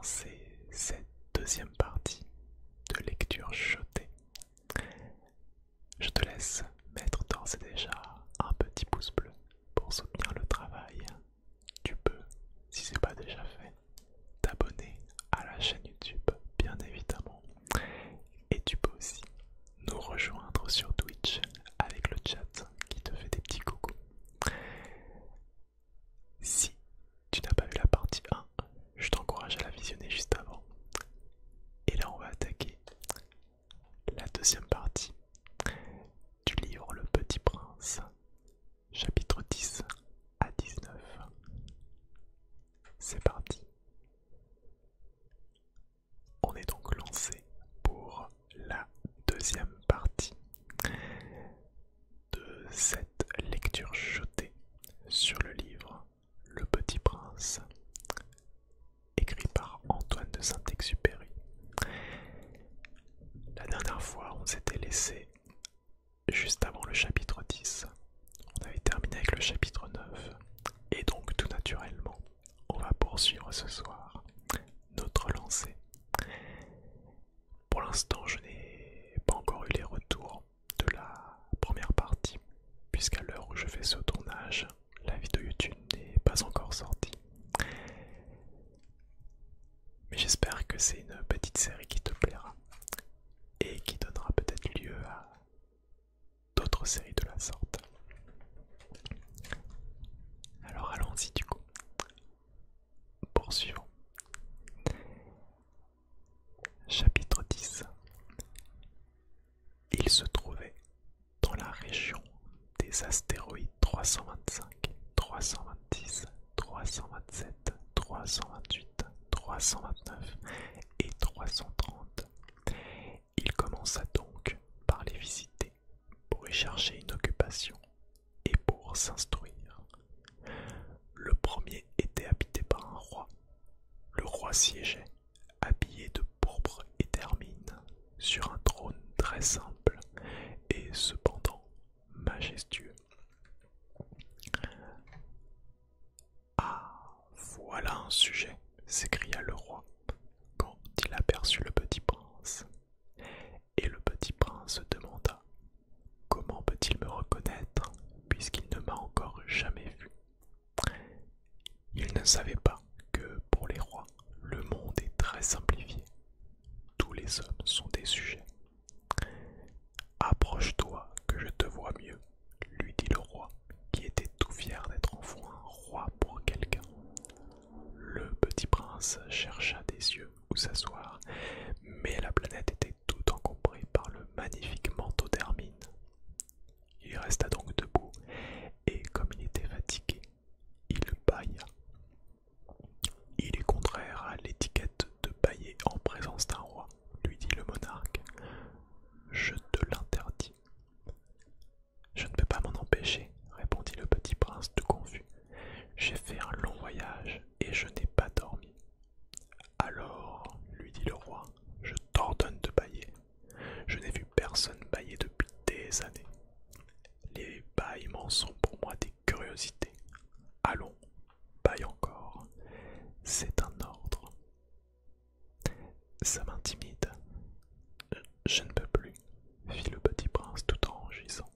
commencer cette deuxième partie de lecture chotée. Je te laisse mettre d'ores et déjà un petit pouce bleu pour soutenir le travail. Tu peux, si ce n'est pas déjà fait, t'abonner à la chaîne YouTube, bien évidemment. Et tu peux aussi nous rejoindre sur Twitch avec le chat qui te fait des petits coucous. Si tu n'as pas vu la partie 1, je t'encourage à la visionner juste avant. Et là on va attaquer la deuxième partie du livre Le Petit Prince, chapitre 10 à 19. C'est parti. On est donc lancé pour la deuxième partie de cette lecture chotée sur le livre Le Petit Prince, écrit par Antoine de Saint-Exupéry. La dernière fois, on s'était laissé juste avant le chapitre 10. On avait terminé avec le chapitre 9. Et donc, tout naturellement, on va poursuivre ce soir notre lancée. Pour l'instant, je n'ai pas encore eu les retours de la première partie, puisqu'à l'heure où je fais ce tournage, la vidéo YouTube n'est pas encore sortie. Mais j'espère que c'est une petite série qui te plaira et qui donnera peut-être lieu à d'autres séries de la sorte. Alors allons-y du coup. Poursuivons. Chapitre 10. Il se trouvait dans la région des astéroïdes 325, 326, 327, 328, 329 et 330. Il commença donc par les visiter pour y chercher une occupation et pour s'instruire. Le premier était habité par un roi. Le roi siégeait, habillé de pourpre et d'hermine, sur un trône très simple et cependant majestueux. Ah, voilà un sujet, s'écria le roi quand il aperçut le petit prince. Et le petit prince demanda: comment peut-il me reconnaître puisqu'il ne m'a encore jamais vu? Il ne savait pas que pour les rois, le monde est très simplifié. Tous les hommes sont des sujets. Approche-toi que je te vois mieux, lui dit le roi, qui était tout fier d'être enfin un roi pour quelqu'un. Le petit prince chercha des yeux où s'asseoir, mais la planète était tout encombrée par le magnifique manteau d'hermine. Il resta donc debout, et comme il était fatigué, il bâilla. Il est contraire à l'étiquette de bâiller en présence d'un roi, lui dit le monarque. Je te l'interdis. Je ne peux pas m'en empêcher, répondit le petit prince tout confus. J'ai fait un long voyage et je n'ai pas dormi. Alors, lui dit le roi, je t'ordonne de bâiller. Je n'ai vu personne bâiller depuis des années. Les bâillements sont pour moi des curiosités. Allons, bâille encore. C'est un ordre. Ça m'intimide. Je ne peux plus, fit le petit prince tout en rougissant.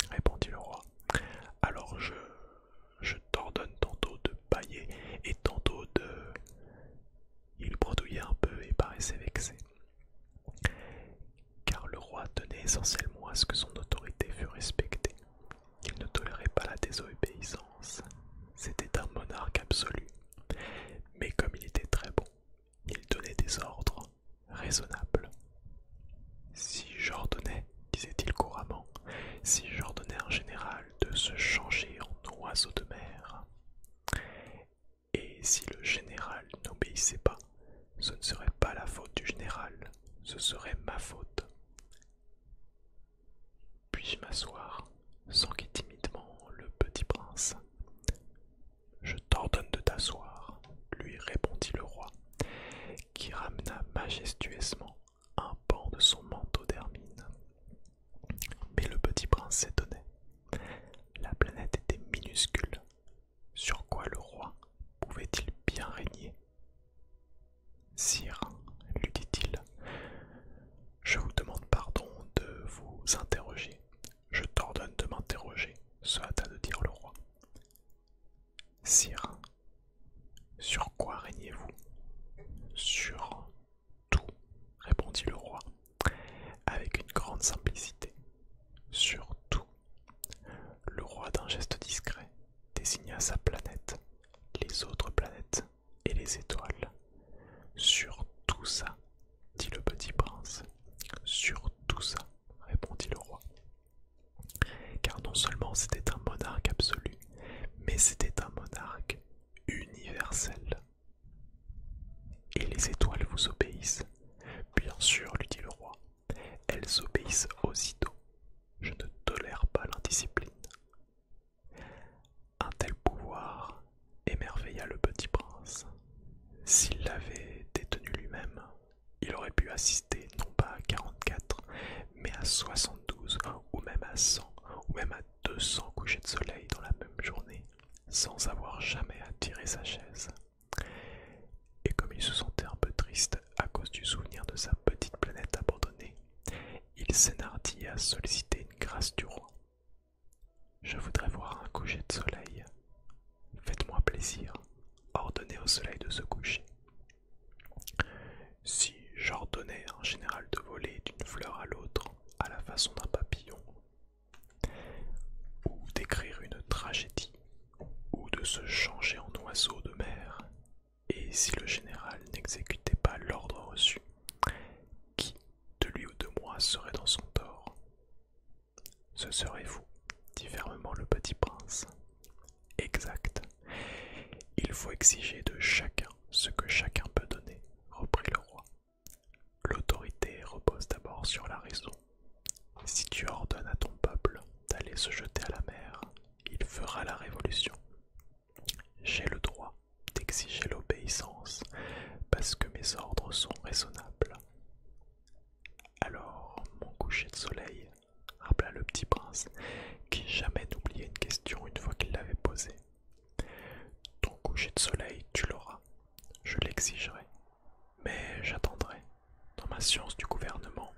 Répondit le roi. Alors je t'ordonne tantôt de bâiller et tantôt de... Il bredouillait un peu et paraissait vexé. Car le roi tenait essentiellement à ce que son autorité fût respectée. Il ne tolérait pas la désobéissance. C'était un monarque absolu. Mais comme il était très bon, il donnait des ordres raisonnables. Si j'ordonnais, disait-il couramment, si j'ordonnais à un général de se changer en oiseau de mer, et si le général n'obéissait pas, ce ne serait pas la faute du général, ce serait ma faute. Puis-je m'asseoir? S'enquit timidement le petit prince. Je t'ordonne de t'asseoir, lui répondit le roi, qui ramena majestueusement un pan de son manteau d'hermine. Mais le petit prince s'étonnait. La planète était minuscule. Sur quoi le roi pouvait-il bien régner? Non seulement c'était un monarque absolu, mais c'était un monarque universel. Et les étoiles vous obéissent? Bien sûr, lui dit le roi. Elles obéissent aussitôt. Je ne tolère pas l'indiscipline. Un tel pouvoir émerveilla le petit prince. S'il l'avait détenu lui-même, il aurait pu assister non pas à 44, mais à 72, ou même à 100, ou même à 200 couchers de soleil dans la même journée, sans avoir jamais à tirer sa chaise. Et comme il se sentait un peu triste à cause du souvenir de sa petite planète abandonnée, il s'énardit à solliciter une grâce du roi. Je voudrais voir un coucher de soleil. Faites-moi plaisir, ordonnez au soleil de se coucher. Si j'ordonnais à un général de voler d'une fleur à l'autre à la façon d'un papillon, ou d'écrire une tragédie, ou de se changer en oiseau de mer, et si le général n'exécutait pas l'ordre reçu, qui, de lui ou de moi, serait dans son tort? Ce serait vous, dit fermement le petit prince. Exact. Il faut exiger de chacun ce que chacun peut donner, reprit le roi. L'autorité repose d'abord sur la raison. Si tu ordonnes à ton peuple d'aller se jeter à la mer, il fera la révolution. J'ai le droit d'exiger l'obéissance parce que mes ordres sont raisonnables. Alors, mon coucher de soleil, rappela le petit prince, qui jamais n'oubliait une question une fois qu'il l'avait posée. Ton coucher de soleil, tu l'auras. Je l'exigerai. Mais j'attendrai, dans ma science du gouvernement,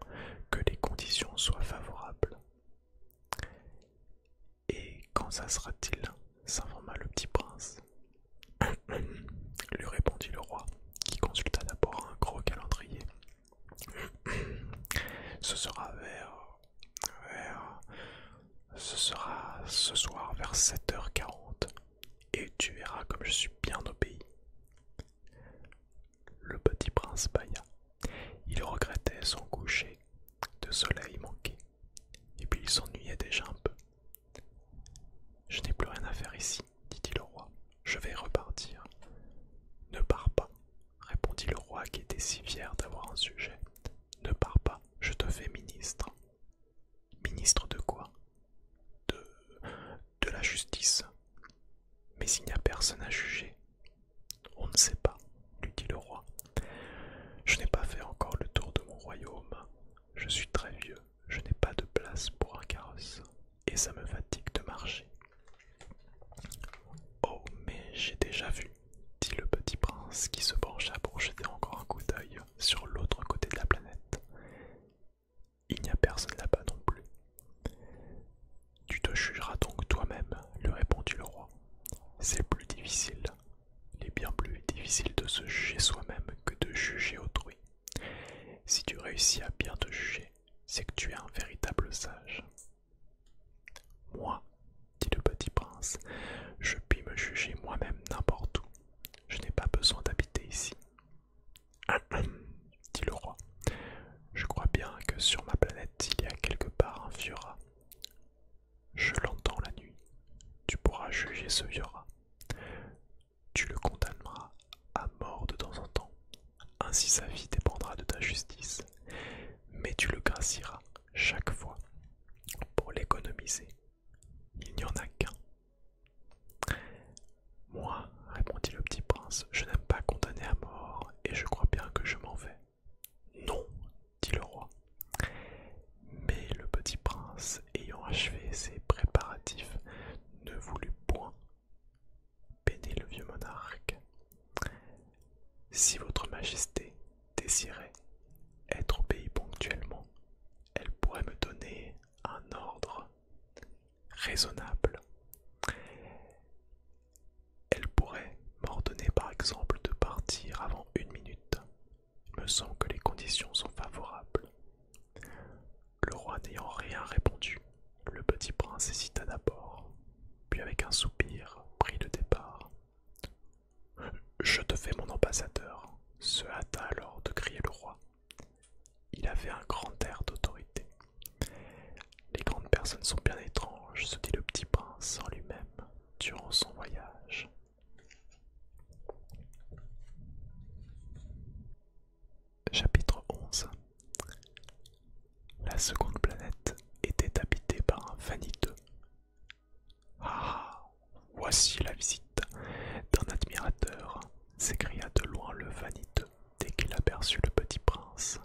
que les conditions soient favorables. Et quand ça sera-t-il? S'informa le petit prince. Lui répondit le roi, qui consulta d'abord un gros calendrier. Ce sera ce sera ce soir vers 7h40, et tu verras comme je suis bien obéi. Le petit prince bâilla. Il regrettait son coucher de soleil manqué, et puis il s'ennuyait déjà un peu. Je n'ai plus rien à faire ici, dit le roi. Je vais repartir. Ne pars pas, répondit le roi qui était si fier d'avoir un sujet. Ne pars pas, je te fais ministre. Ministre de quoi? De la justice. Mais il n'y a personne à juger. On ne sait pas, lui dit le roi. Je n'ai pas fait encore le tour de mon royaume. Je suis très vieux, je n'ai pas de place pour un carrosse, et ça me fatigue de marcher. Oh, mais j'ai déjà vu, dit le petit prince qui se pencha pour jeter encore un coup d'œil sur l'autre côté de la planète. Il n'y a personne là-bas non plus. Tu te jugeras donc toi-même, lui répondit le roi. C'est plus difficile. Il est bien plus difficile de se juger soi-même que de juger autrui. Si tu réussis à bien te juger, c'est que tu es un véritable sage. Moi, dit le petit prince, je puis me juger moi-même n'importe où. Je n'ai pas besoin d'habiter ici. Dit le roi. Je crois bien que sur ma planète il y a quelque part un vieux rat. Je l'entends la nuit. Tu pourras juger ce vieux rat. Tu le condamneras à mort de temps en temps. Ainsi sa vie dépendra de ta justice. Mais tu le gracieras chaque fois pour l'économiser. Il n'y en a qu'un. Moi, répondit le petit prince, je n'aime pas condamner à mort et je crois bien que je m'en vais. Non, dit le roi. Mais le petit prince, ayant achevé ses préparatifs, ne voulut point peiner le vieux monarque. Si votre majesté désirait être obéie ponctuellement, elle pourrait me donner un ordre raisonnable. Elle pourrait m'ordonner par exemple de partir avant 1 minute. Il me semble que les conditions sont favorables. Le roi n'ayant rien répondu, le petit prince hésita d'abord, puis avec un soupir prit le départ. Je te fais mon ambassadeur, se hâta alors de crier le roi. Il avait un grand air d'autorité. Les grandes personnes sont bien étranges. louanges, se dit le petit prince en lui-même durant son voyage. Chapitre 11. La seconde planète était habitée par un vaniteux. Ah, voici la visite d'un admirateur, s'écria de loin le vaniteux dès qu'il aperçut le petit prince.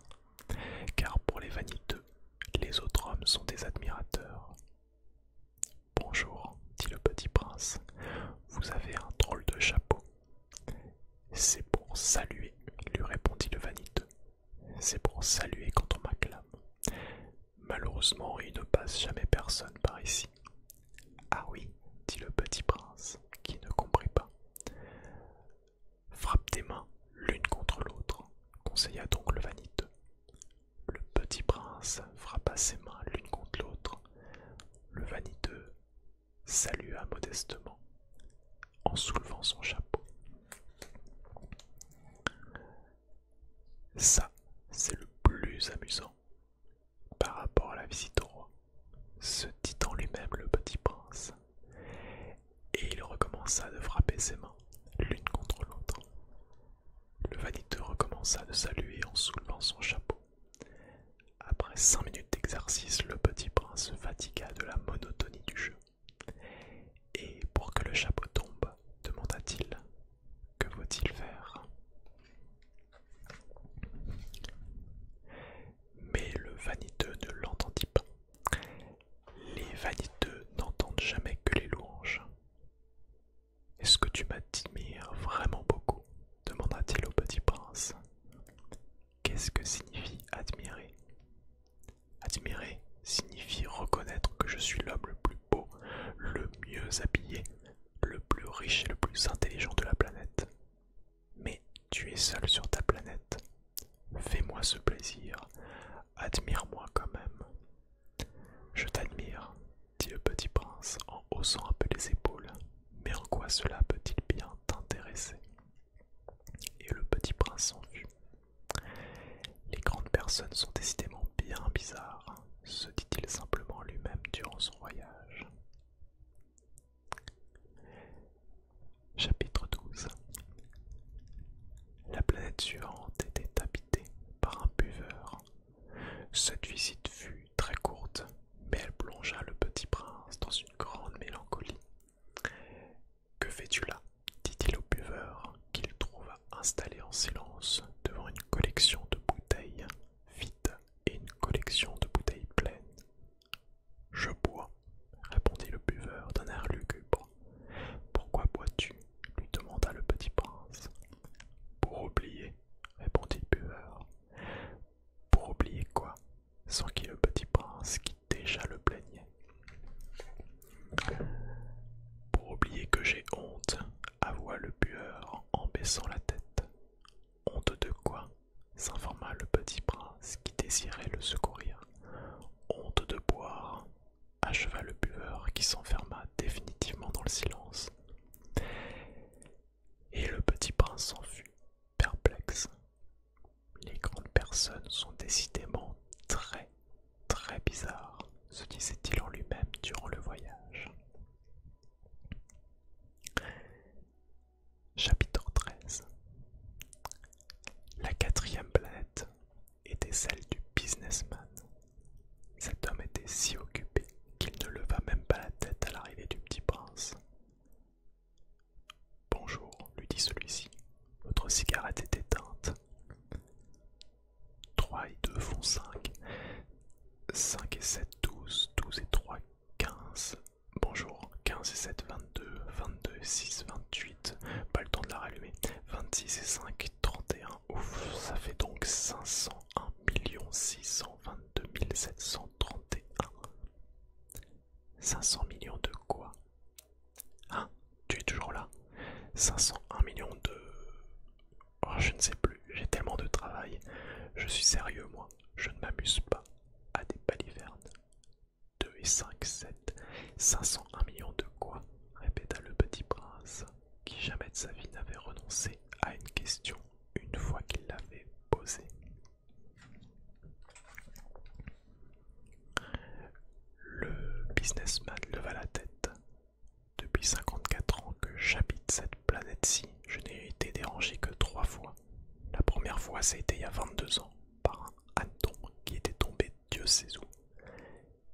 Car pour les vaniteux, les autres hommes sont des admirateurs. Bonjour, dit le petit prince, vous avez un drôle de chapeau. C'est pour saluer, lui répondit le vaniteux. C'est pour saluer quand on m'acclame. Malheureusement, il ne passe jamais personne par ici. Ah oui, dit le petit prince, qui ne comprit pas. Frappe tes mains l'une contre l'autre, conseilla donc le vaniteux. Le petit prince frappa ses mains l'une contre l'autre. Le vaniteux salua modestement en soulevant son chapeau. Ça, c'est le plus amusant par rapport à la visite au roi, se dit en lui-même le petit prince. Et il recommença de frapper ses mains l'une contre l'autre. Le vaniteux recommença de saluer en soulevant son chapeau. Après 5 minutes d'exercice, le petit prince se fatigua de la monotonie du jeu. Et pour que le chapeau tombe, demanda-t-il, que faut-il faire? Mais le vaniteux ne l'entendit pas. Les vaniteux n'entendent jamais que les louanges. Est-ce que tu m'admires vraiment beaucoup? Demanda-t-il au petit prince. Qu'est-ce que signifie admirer? Admirer signifie reconnaître que je suis l'homme le plus beau, le mieux habillé, le plus riche et le plus intelligent de la planète. Mais tu es seul sur ta planète. Fais-moi ce plaisir, admire-moi quand même. Je t'admire, dit le petit prince en haussant un peu les épaules. Mais en quoi cela peut-il bien t'intéresser? Et le petit prince s'en fut. Les grandes personnes sont décidément bien bizarres, se dit-il simplement lui-même durant son voyage. Chapitre 12. La planète suivante était habitée par un buveur. Cette visite fut très courte, mais elle plongea le petit prince dans une grande mélancolie. Que fais-tu là? Dit-il au buveur, qu'il trouva installé en silence devant une collection de bouteilles vides et une collection de bouteilles pleines. Je bois, répondit le buveur d'un air lugubre. Pourquoi bois-tu? Lui demanda le petit prince. Pour oublier, répondit le buveur. Pour oublier quoi? S'enquit le petit prince qui déjà le plaignait. Pour oublier que j'ai honte, avoua le buveur en baissant la tête. Honte de quoi? S'informa le petit prince qui désirait le secourir. Honte de boire, acheva le buveur qui s'enferma définitivement dans le silence. Et le petit prince s'en fut, perplexe. Les grandes personnes sont décidément très, très bizarres, se disait-il en lui-même durant le voyage. Chapitre 13. La quatrième planète était celle du businessman. Cet homme était si occupé qu'il ne leva même pas la tête à l'arrivée du petit prince. Bonjour, lui dit celui-ci. Votre cigarette est éteinte. 3 et 2 font 5. 5 et 7, 12. 12 et 3, 15. Bonjour, 15 et 7, 22. 22 et 6, 28. Pas le temps de la rallumer. 26 et 5, 31. Ouf, ça fait donc 501 622 731. 500 millions de quoi? Hein? Tu es toujours là? 501 millions de... Oh, je ne sais plus, j'ai tellement de travail. Je suis sérieux, moi. Je ne m'amuse pas à des balivernes. 2 et 5, 7. 501 millions de quoi? Répéta le petit prince, qui jamais de sa vie n'avait renoncé à une question une fois qu'il l'avait posée. Le businessman leva fois, ça a été il y a 22 ans, par un hanneton qui était tombé Dieu sait où.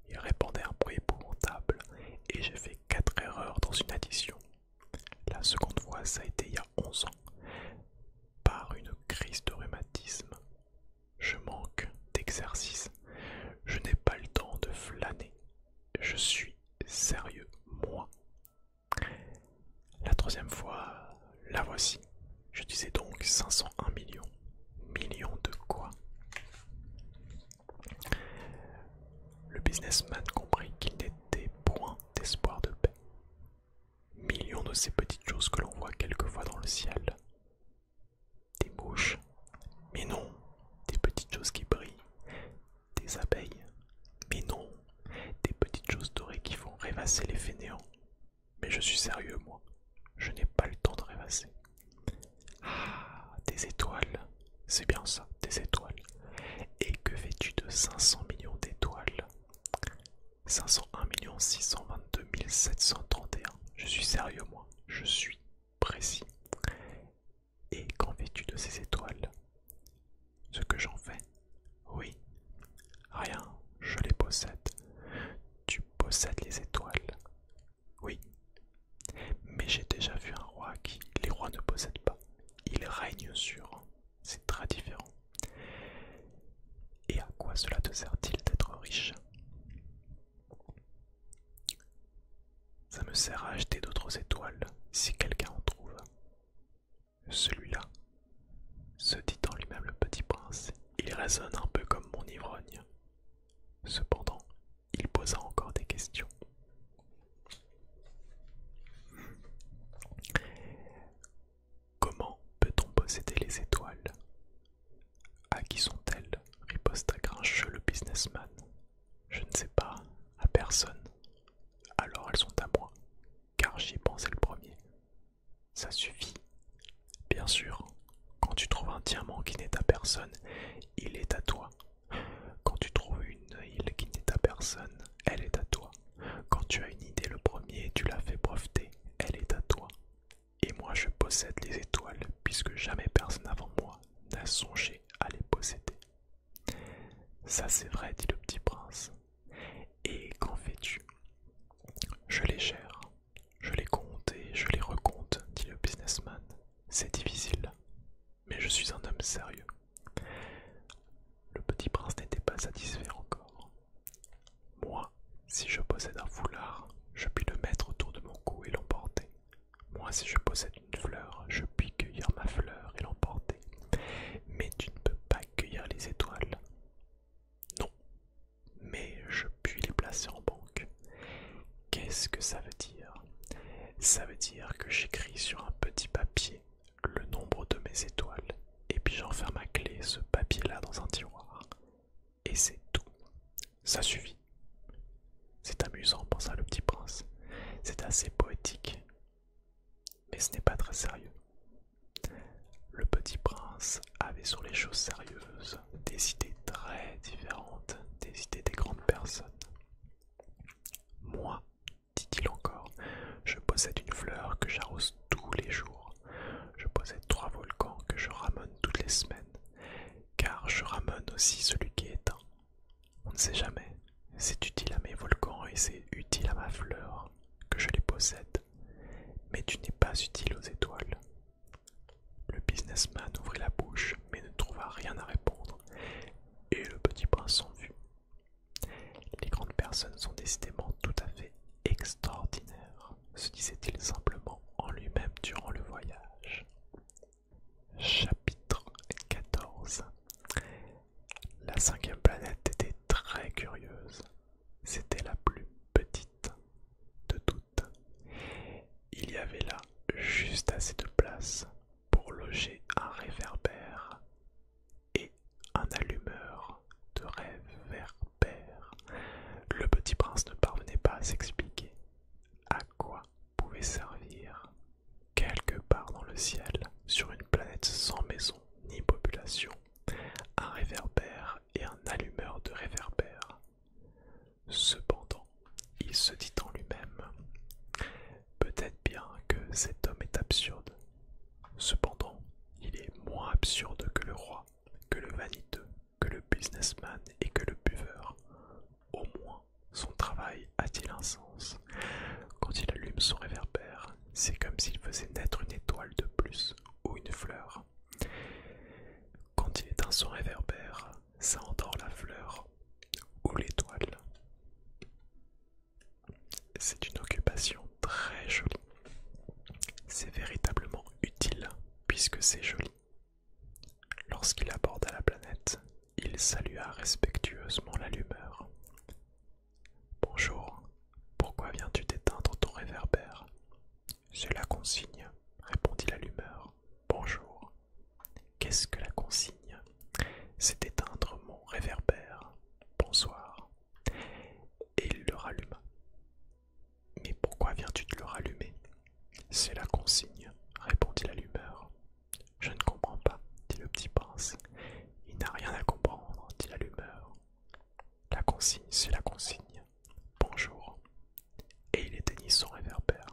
Il répandait un bruit épouvantable et j'ai fait 4 erreurs dans une addition. La seconde fois, ça a été il y a 11 ans, par une crise de rhumatisme. Je manque d'exercice, je n'ai pas le temps de flâner. Je suis sérieux, moi. La troisième fois, la voici. Je disais donc 501 millions. Millions de quoi? Le businessman comprit qu'il n'était point d'espoir de paix. Millions de ces petites choses que l'on voit quelquefois dans le ciel. Des mouches, mais non, des petites choses qui brillent. Des abeilles, mais non, des petites choses dorées qui font rêvasser les fainéants. Mais je suis sérieux, moi. Je n'ai pas le temps de rêvasser. Ah, des étoiles. C'est bien ça, des étoiles. Et que fais-tu de 500 millions d'étoiles? 501 622 731. Je suis sérieux, moi. Je suis précis. Et qu'en fais-tu de ces étoiles? Ce que j'en fais? Oui. Rien, je les possède. Tu possèdes les étoiles? Oui. Mais j'ai déjà vu un roi qui, les rois ne possèdent pas. Ils règnent sur. C'est très différent. Et à quoi cela te sert-il d'être riche? Ça me sert à acheter d'autres étoiles, si quelqu'un en trouve. Celui-là, se dit en lui-même le petit prince, il raisonne un peu comme mon ivrogne. Cependant, il posa encore des questions. Comment peut-on posséder les étoiles? À qui sont-elles? Riposta grincheux le businessman. Je ne sais pas, à personne. Alors elles sont à moi, car j'y ai pensé le premier. Ça suffit. Bien sûr, quand tu trouves un diamant qui n'est à personne, il est à toi. Quand tu trouves une île qui n'est à personne, elle est à toi. Quand tu as une idée le premier, tu l'as fait breveter, elle est à toi. Et moi je possède les étoiles, puisque jamais personne avant moi n'a songé à les posséder. Ça c'est vrai, dit le petit prince. Et qu'en fais-tu? Je les gère, je les compte et je les recompte, dit le businessman. C'est difficile, mais je suis un homme sérieux. Le petit prince n'était pas satisfait encore. Moi, si je possède un foulard, je puis le mettre autour de mon cou et l'emporter. Moi, si je possède une fleur, je puis cueillir ma fleur et l'emporter. Mais tu ne peux pas cueillir les étoiles. Non, mais je puis les placer en banque. Qu'est-ce que ça veut dire? Ça veut dire que j'écris sur un petit papier le nombre de mes étoiles, et puis j'enferme à clé ce papier-là dans un tiroir. Et c'est tout. Ça suffit. C'est amusant, pensa le petit prince. C'est assez poétique. Mais ce n'est pas très sérieux. Le petit prince avait sur les choses sérieuses des idées très différentes des idées des grandes personnes. Moi, dit-il encore, je possède une fleur que j'arrose tous les jours. Je possède 3 volcans que je ramène toutes les semaines, car je ramène aussi celui qui est éteint. On ne sait jamais, c'est utile à mes volcans et c'est utile à ma fleur que je les possède, mais tu n'es pas utile aux étoiles. Le businessman ouvrit la bouche, mais ne trouva rien à répondre, et le petit prince s'en fut. Les grandes personnes sont décidément tout à fait extraordinaires, se disait-il simplement en lui-même durant le voyage. Chapitre 14. La 5e planète était très curieuse. C'était la plus petite de toutes. Il y avait là juste assez de place pour loger un réverbère et un allumeur de réverbère. Le petit prince ne parvenait pas à s'expliquer à quoi pouvait servir, quelque part dans le ciel, sur une planète sans maison ni population, un réverbère et un allumeur de réverbère. Cependant, il se dit en lui-même: peut-être bien que cet homme est absurde, c'est comme s'il faisait naître une étoile de plus ou une fleur. Quand il éteint son réverbère, ça endort la fleur ou l'étoile. C'est une occupation très jolie. C'est véritablement utile puisque c'est joli. Lorsqu'il aborda la planète, il salua respectueusement l'allumeur. Bonjour, pourquoi viens-tu d'éteindre ton réverbère? C'est la consigne, répondit l'allumeur. Bonjour. Qu'est-ce que la consigne? C'est d'éteindre mon réverbère. Bonsoir. Et il le ralluma. Mais pourquoi viens-tu de le rallumer? C'est la consigne, répondit l'allumeur. Je ne comprends pas, dit le petit prince. Il n'a rien à comprendre, dit l'allumeur. La consigne, c'est la consigne. Bonjour. Et il éteignit son réverbère.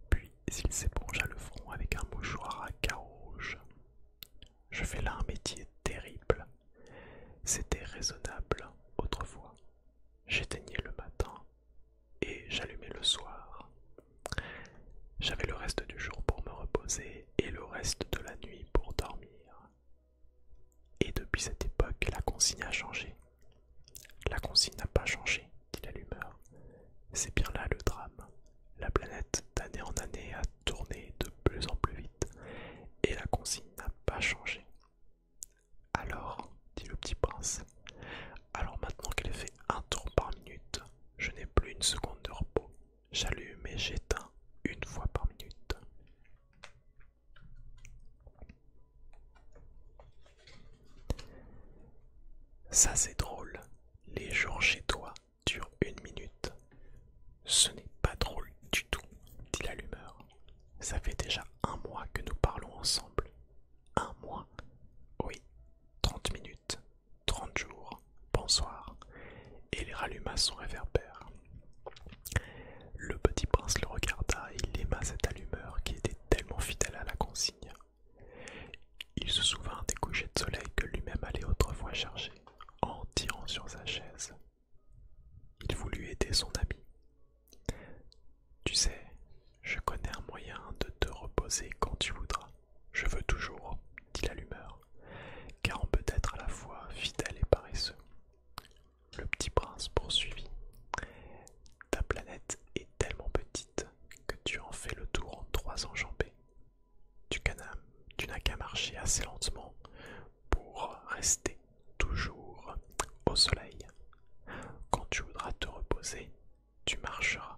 Puis il s'épongea le front avec un mouchoir à carreaux rouges. Je fais là un métier terrible. C'était raisonnable autrefois. J'éteignais le matin et j'allumais le soir. J'avais le reste du jour pour me reposer et le reste de la nuit pour dormir. Et depuis cette époque, la consigne a changé. La consigne n'a pas changé, dit l'allumeur. C'est bien là le drame. La planète, d'année en année, a tourné de plus en plus vite, et la consigne n'a pas changé. Alors, dit le petit prince, alors maintenant qu'elle fait un tour par minute, je n'ai plus une seconde de repos. J'allume et j'éteins une fois par minute. Ça c'est drôle. Les jours chez toi durent une minute. Ce n'est pas drôle du tout, dit l'allumeur. Ça fait déjà un mois que nous parlons ensemble. Un mois? Oui, 30 minutes, 30 jours, bonsoir. Et il ralluma son réverbère. Le petit prince le regarda et il aima cette allumeur qui était tellement fidèle à la consigne. Il se souvint des couchers de soleil que lui-même allait autrefois chercher, en tirant sur sa chaise. Il voulut aider son ami. Tu sais, je connais un moyen de te reposer quand tu voudras. Je veux toujours, dit l'allumeur, car on peut être à la fois fidèle et paresseux. Le petit prince poursuivit. Ta planète est tellement petite que tu en fais le tour en 3 enjambées. Tu n'as qu'à marcher assez lentement pour rester toujours au soleil. Quand tu voudras te reposer, tu marcheras,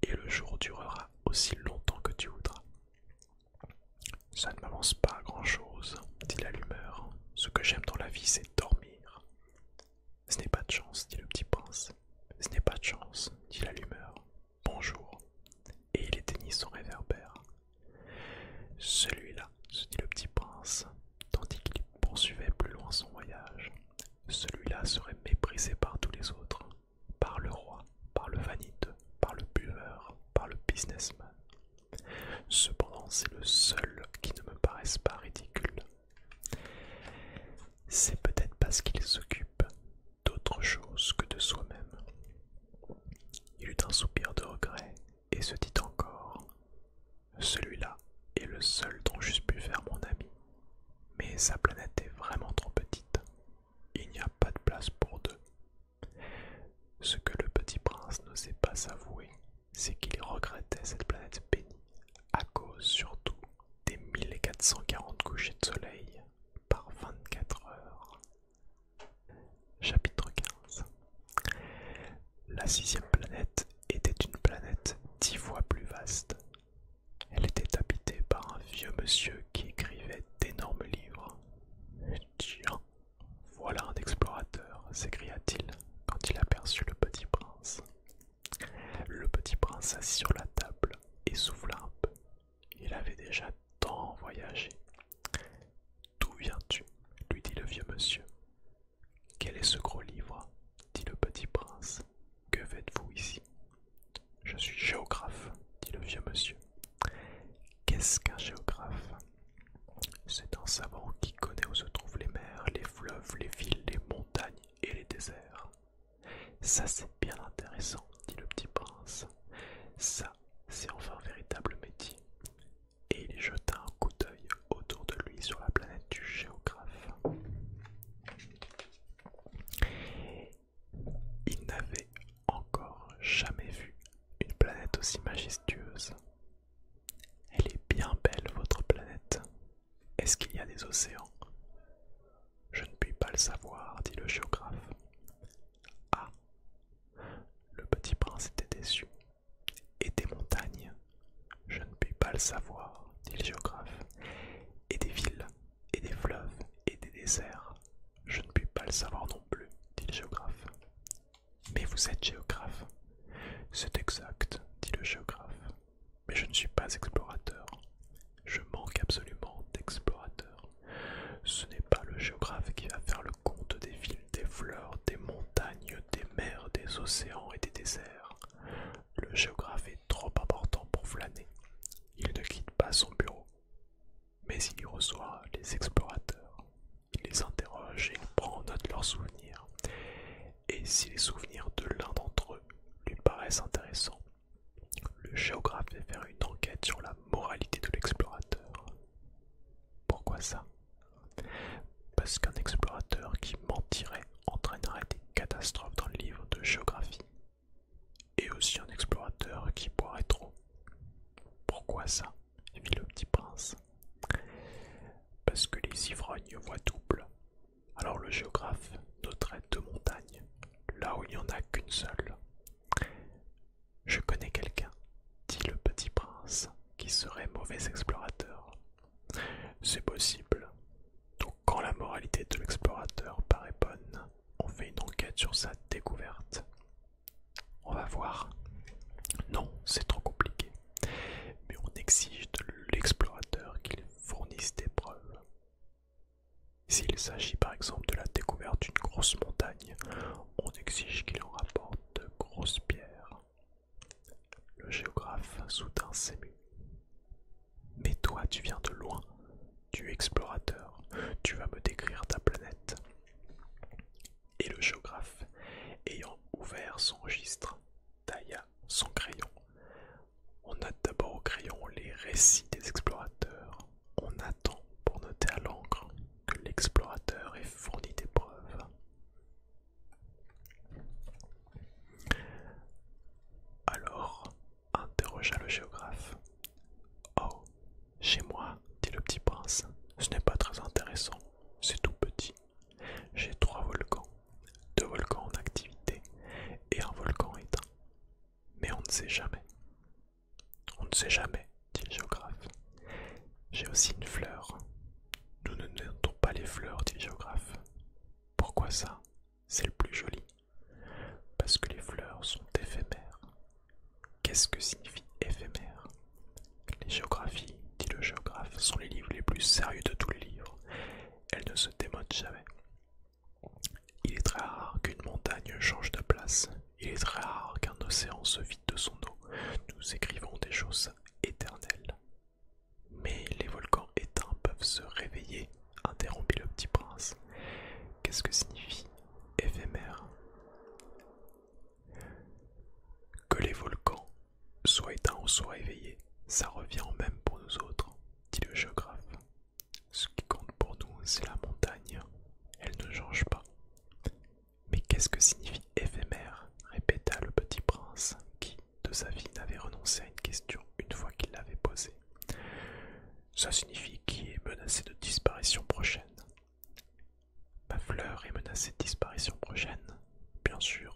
et le jour durera aussi longtemps que tu voudras. Ça ne m'avance pas à grand-chose, dit l'allumeur. Ce que j'aime dans la vie, c'est dormir. Ce n'est pas de chance, dit le petit prince. Ce n'est pas de chance, dit l'allumeur. Bonjour. Et il éteignit son réverbère. Celui-là, se dit le petit prince, tandis qu'il poursuivait plus loin son voyage. Celui-là serait méprisé par tous les autres, par le roi, par le vaniteux, par le buveur, par le businessman. Cependant, c'est le seul qui ne me paraisse pas ridicule. C'est peut-être parce qu'il s'occupe d'autre chose que de soi-même. Il eut un soupir de regret et se dit encore: celui-là est le seul dont j'eusse pu faire mon ami. Mais sa planète est vraiment trop petite. Il n'y a pas de place pour deux. Ce que le petit prince n'osait pas s'avouer, c'est qu'il regrettait cette planète bénie, à cause surtout des 1440 couchers de soleil par 24 heures. Chapitre 15. La 6e planète était une planète 10 fois plus vaste. Elle était habitée par un vieux monsieur qui écrivait d'énormes livres. Tiens, voilà un explorateur, s'écria-t-il quand il aperçut le petit prince. Le petit prince s'assit sur la table et souffla un peu. Il avait déjà tant voyagé. D'où viens-tu? Lui dit le vieux monsieur. Quel est ce gros livre? Dit le petit prince. Que faites-vous ici? Je suis géographe, dit le vieux monsieur. Qu'est-ce qu'un géographe? C'est un savant qui connaît où se trouvent les mers, les fleuves, les villes, les montagnes et les déserts. Ça c'est bien intéressant, dit le petit prince. Ça, jamais vu une planète aussi majestueuse. Elle est bien belle, votre planète. Est-ce qu'il y a des océans? Je ne puis pas le savoir, dit le géographe. Ah, le petit prince était déçu. Et des montagnes? Je ne puis pas le savoir, dit le géographe. Et des villes, et des fleuves, et des déserts? Je ne puis pas le savoir non plus, dit le géographe. Mais vous êtes géographe? C'est exact, dit le géographe. Mais je ne suis pas explorateur. Je manque absolument d'explorateurs. Ce n'est pas le géographe qui va faire le compte des villes, des fleurs, des montagnes, des mers, des océans et des déserts. Le géographe est trop important pour flâner. Il ne quitte pas son bureau. Mais il y reçoit les explorateurs. Il les interroge et il prend en note leurs souvenirs. Et si les souvenirs de l'un d'entre eux lui paraissent intéressants, le géographe fait faire une enquête sur la moralité de l'explorateur. Pourquoi ça? Parce qu'un explorateur qui mentirait entraînerait des catastrophes dans le livre de géographie. Et aussi un explorateur qui boirait trop. Pourquoi ça? Fit le petit prince. Parce que les ivrognes voient double. Alors le géographe noterait 2 montagnes, là où il n'y en a qu'une seule. Je connais quelqu'un, dit le petit prince, qui serait mauvais explorateur. C'est possible. Donc quand la moralité de l'explorateur paraît bonne, on fait une enquête sur sa découverte. On va voir. Non, c'est trop compliqué. Mais on exige de l'explorateur qu'il fournisse des preuves. S'il s'agit par exemple de la découverte d'une grosse montagne, on exige qu'il en rapporte de grosses pierres. Le géographe soudain s'émut. Mais toi, tu viens de loin, tu es explorateur, tu vas me décrire ta planète. Et le géographe, ayant ouvert son registre, tailla son crayon. On note d'abord au crayon les récits des explorateurs. On attend pour noter à l'encre que l'explorateur ait fourni des preuves. Alors, interrogea le géographe. Oh, chez moi, dit le petit prince, ce n'est pas très intéressant, c'est tout petit. J'ai 3 volcans, 2 volcans en activité et un volcan éteint. Mais on ne sait jamais. On ne sait jamais, dit le géographe. J'ai aussi une fleur. Nous ne notons pas les fleurs, dit le géographe. Pourquoi ça? C'est le plus joli. Parce que les fleurs sont éphémères. Qu'est-ce que signifie éphémère? Les géographies, dit le géographe, sont les livres les plus sérieux de tous les livres. Elles ne se démodent jamais. Il est très rare qu'une montagne change de place. Il est très rare qu'un océan se vide de son eau. Nous écrivons des choses éternelles. Mais les volcans éteints peuvent se réveiller, interrompit le petit prince. Qu'est-ce que signifie éphémère? Que les volcans soient éteints ou soient éveillés, ça revient au même pour nous autres, dit le géographe. Ce qui compte pour nous, c'est la montagne. Elle ne change pas. Mais qu'est-ce que signifie éphémère? Répéta le petit prince, qui, de sa vie, n'avait renoncé à une question une fois qu'il l'avait posée. Ça signifie qui est menacé de disparition prochaine. Ma fleur est menacée de disparition prochaine, bien sûr.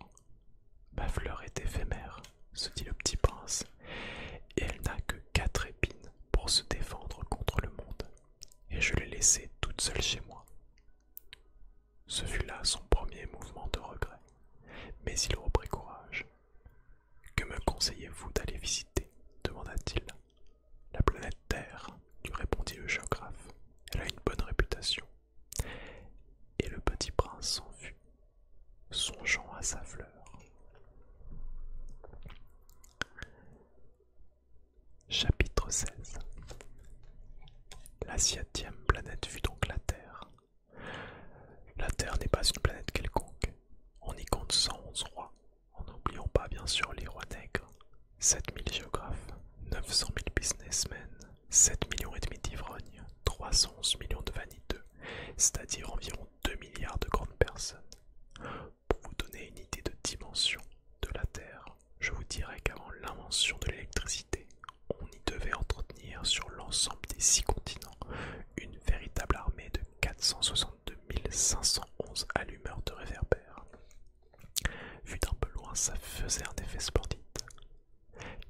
Ma fleur est éphémère, se dit le petit prince, et elle n'a que 4 épines pour se défendre contre le monde, et je l'ai laissée toute seule chez moi. Ce fut là son premier mouvement de regret, mais il reprit courage. Que me conseillez-vous d'aller visiter? Demanda-t-il. La planète Terre, lui répondit le géographe. Elle a une bonne réputation. Et le petit prince s'en fut, songeant à sa fleur. Chapitre 16. La 7e planète fut donc la Terre. La Terre n'est pas une planète quelconque. On y compte 111 rois, en n'oubliant pas bien sûr les rois nègres, 7000 géographes, 900 000 businessmen, 7,5 millions d'ivrognes, 311 millions de vaniteux, c'est-à-dire environ 2 milliards de grandes personnes. Pour vous donner une idée de dimension de la Terre, je l'extension de l'électricité, on y devait entretenir sur l'ensemble des 6 continents une véritable armée de 462 511 allumeurs de réverbères. Vu d'un peu loin, ça faisait un effet splendide.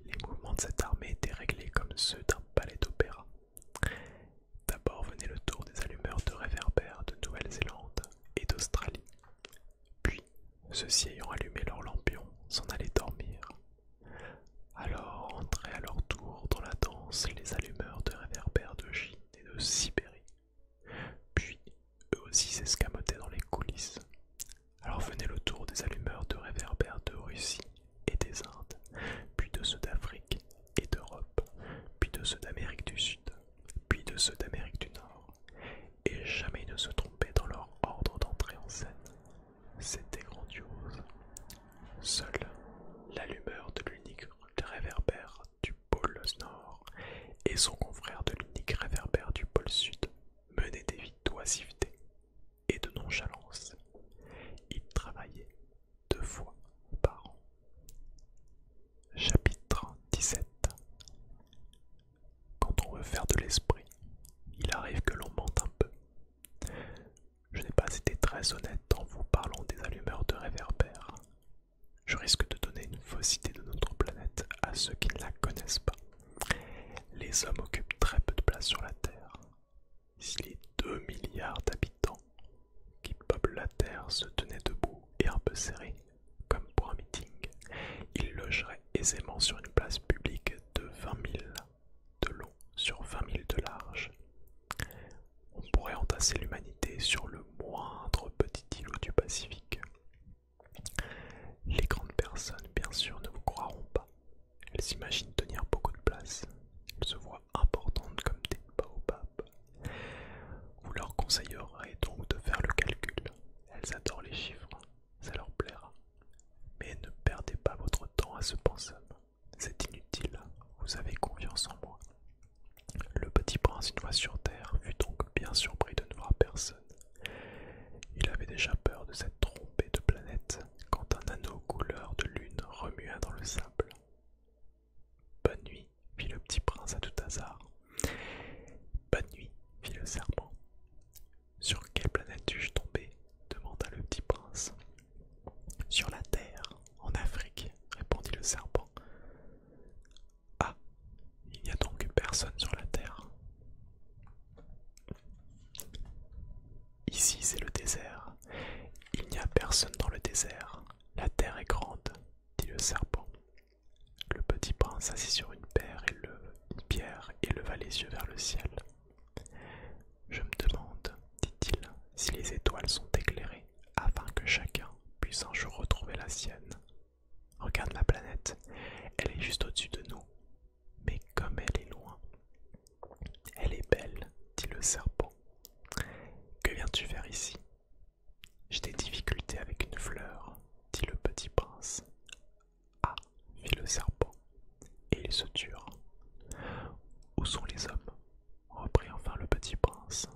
Les mouvements de cette armée étaient réglés comme ceux d'un ballet d'opéra. D'abord venait le tour des allumeurs de réverbères de Nouvelle-Zélande et d'Australie. Puis, ceux-ci ayant allumé leurs lampions, s'en allaient dormir. Alors entraient à leur tour dans la danse les allumeurs de réverbères de Chine et de Sibérie. Puis, eux aussi s'escamotaient dans les coulisses. Alors venait le tour des allumeurs de réverbères de Russie et des Indes, puis de ceux d'Afrique et d'Europe, puis de ceux d'Amérique du Sud, puis de ceux d'Amérique du Nord. Et jamais ils ne se trompaient dans leur ordre d'entrée en scène. C'était grandiose. Seul l'allumeur de l'unique réverbère du pôle Nord et son confrère de l'unique réverbère du pôle Sud menaient des vies d'oisiveté et de nonchalance. Ils travaillaient 2 fois par an. Chapitre 17. Quand on veut faire de l'esprit, il arrive que l'on mente un peu. Je n'ai pas été très honnête en vous parlant des allumeurs de réverbères. Je risque de donner une fausse idée de notre planète à ceux qui ne la connaissent pas. Les hommes occupent très peu de place sur la Terre. Si les 2 milliards d'habitants qui peuplent la Terre se tenaient debout et un peu serrés, comme pour un meeting, ils logeraient aisément sur une place publique de 20 000 de long sur 20 000 de large. On pourrait entasser l'humanité sur le moindre petit îlot du Pacifique. Les grandes personnes, bien sûr, ne vous croiront pas. Elles s'imaginent tenir beaucoup de place. Elles se voient importantes comme des baobabs. Vous leur conseillerez donc de faire le calcul. Elles adorent les chiffres, ça leur plaira. Mais ne perdez pas votre temps à ce pensum. C'est inutile, vous avez confiance en moi. Le petit prince, une fois sur terre, fut donc bien surpris de ne voir personne. Il avait déjà peur de cette trompée de planète quand un anneau couleur de lune remua dans le sable. Bonne nuit, fit le petit prince à tout hasard. Bonne nuit, fit le serpent. Sur quelle planète suis-je tombé demanda le petit prince. Sur la Terre, en Afrique, répondit le serpent. Ah, il n'y a donc personne sur la Terre. Ici, c'est le désert. Il n'y a personne dans le désert. La terre est grande, dit le serpent. Le petit prince s'assit sur une pierre et leva les yeux vers le ciel. Je me demande, dit-il, si les étoiles sont éclairées afin que chacun puisse un jour retrouver la sienne. Regarde ma planète, elle est juste au-dessus de nous. Mais comme elle est loin. Elle est belle, dit le serpent. Que viens-tu faire ici? J'ai des difficultés avec une fleur, dit le petit prince. Ah, fit le serpent, et ils se turent. Où sont les hommes? Reprit enfin le petit prince.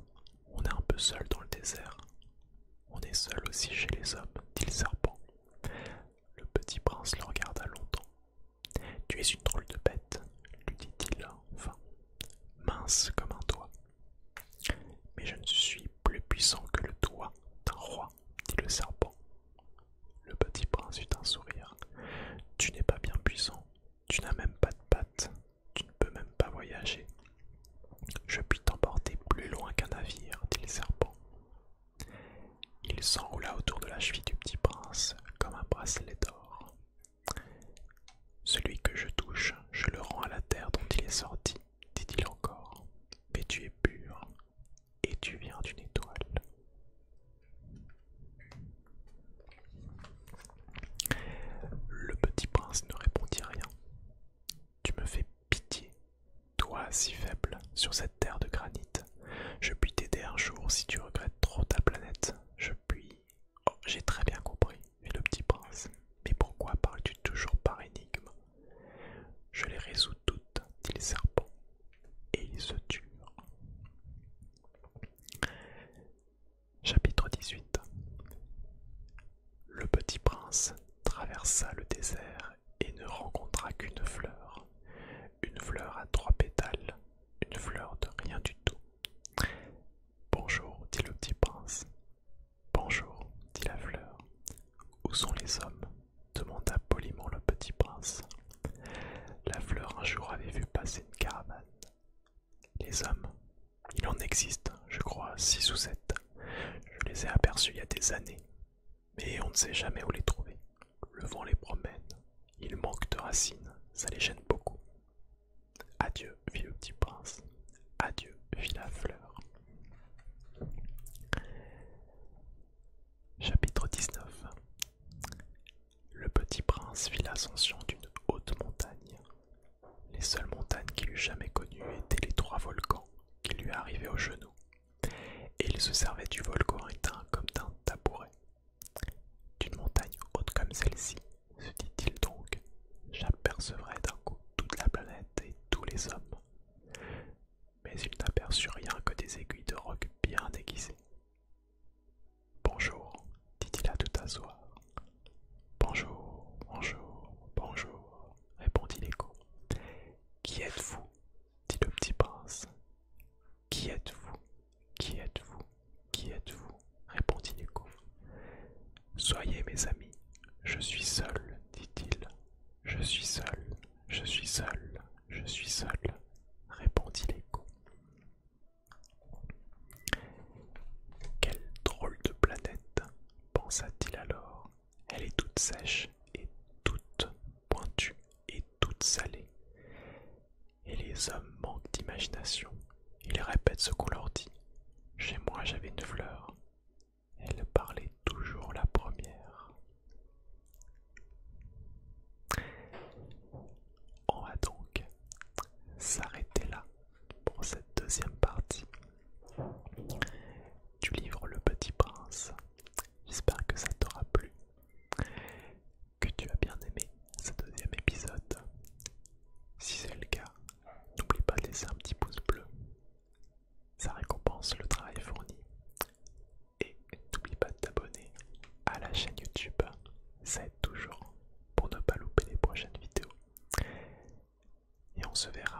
On est un peu seul dans le désert. On est seul aussi chez les hommes, dit le serpent. Le petit prince le regarda longtemps. Tu es une drôle de bête, lui dit-il enfin, mince comme un doigt. Mais je ne suis plus puissant que le doigt d'un roi, dit le serpent. Le petit prince eut un sourire. Tu n'es pas bien puissant, tu n'as même pas de pattes, tu ne peux même pas voyager. Je puis t'emporter plus loin qu'un navire, dit le serpent. Il s'enroula autour de la cheville du petit prince comme un bracelet d'or. Celui que je touche, je le rends à la terre dont il est sorti, dit-il encore. Mais tu es pur, et tu viens d'une étoile. Le petit prince ne répondit rien. Tu me fais pitié, toi si faible, sur cette terre de granit. Je puis t'aider un jour si tu regrettes trop ta planète. Je puis... Oh, j'ai très bien compris, fit le petit prince. Mais pourquoi parles-tu toujours par énigme? Je les résous toutes, dit le serpent, et ils se turent. Chapitre 18. Le petit prince traversa le désert et ne rencontra qu'une fleur. racines, ça les gêne beaucoup. Adieu, fit le petit prince. Adieu, fit la fleur. Chapitre 19. Le petit prince fit l'ascension d'une haute montagne. Les seules montagnes qu'il eût jamais connues étaient les 3 volcans qui lui arrivaient aux genoux, et il se servait du volcan éteint comme d'un tabouret. D'une montagne haute comme celle-ci, se dit-il donc, j'apercevrais d'un coup toute la planète et tous les hommes. Mais il n'aperçut rien que des aiguilles de roc bien aiguisées. Bonjour, dit-il à tout asseoir. Bonjour, bonjour, bonjour, répondit l'écho. Qui êtes-vous? Dit le petit prince. Qui êtes-vous? Qui êtes-vous? Qui êtes-vous? Répondit l'écho. Soyez mes amis, je suis seul, dit-il. Je suis seul, je suis seul, je suis seul, répondit l'écho. Quelle drôle de planète, pensa-t-il alors. Elle est toute sèche et toute pointue et toute salée. Et les hommes manquent d'imagination. Ils répètent ce qu'on leur dit. Chez moi j'avais une fleur. Elle parlait toujours la première. On va donc s'arrêter là pour cette deuxième partie du livre Le Petit Prince. J'espère que ça t'aura plu, que tu as bien aimé ce deuxième épisode. Si c'est le cas, n'oublie pas de laisser un petit pouce bleu. Ça récompense le travail fourni. Et n'oublie pas de t'abonner à la chaîne YouTube. Ça aide toujours pour ne pas louper les prochaines vidéos. Et on se verra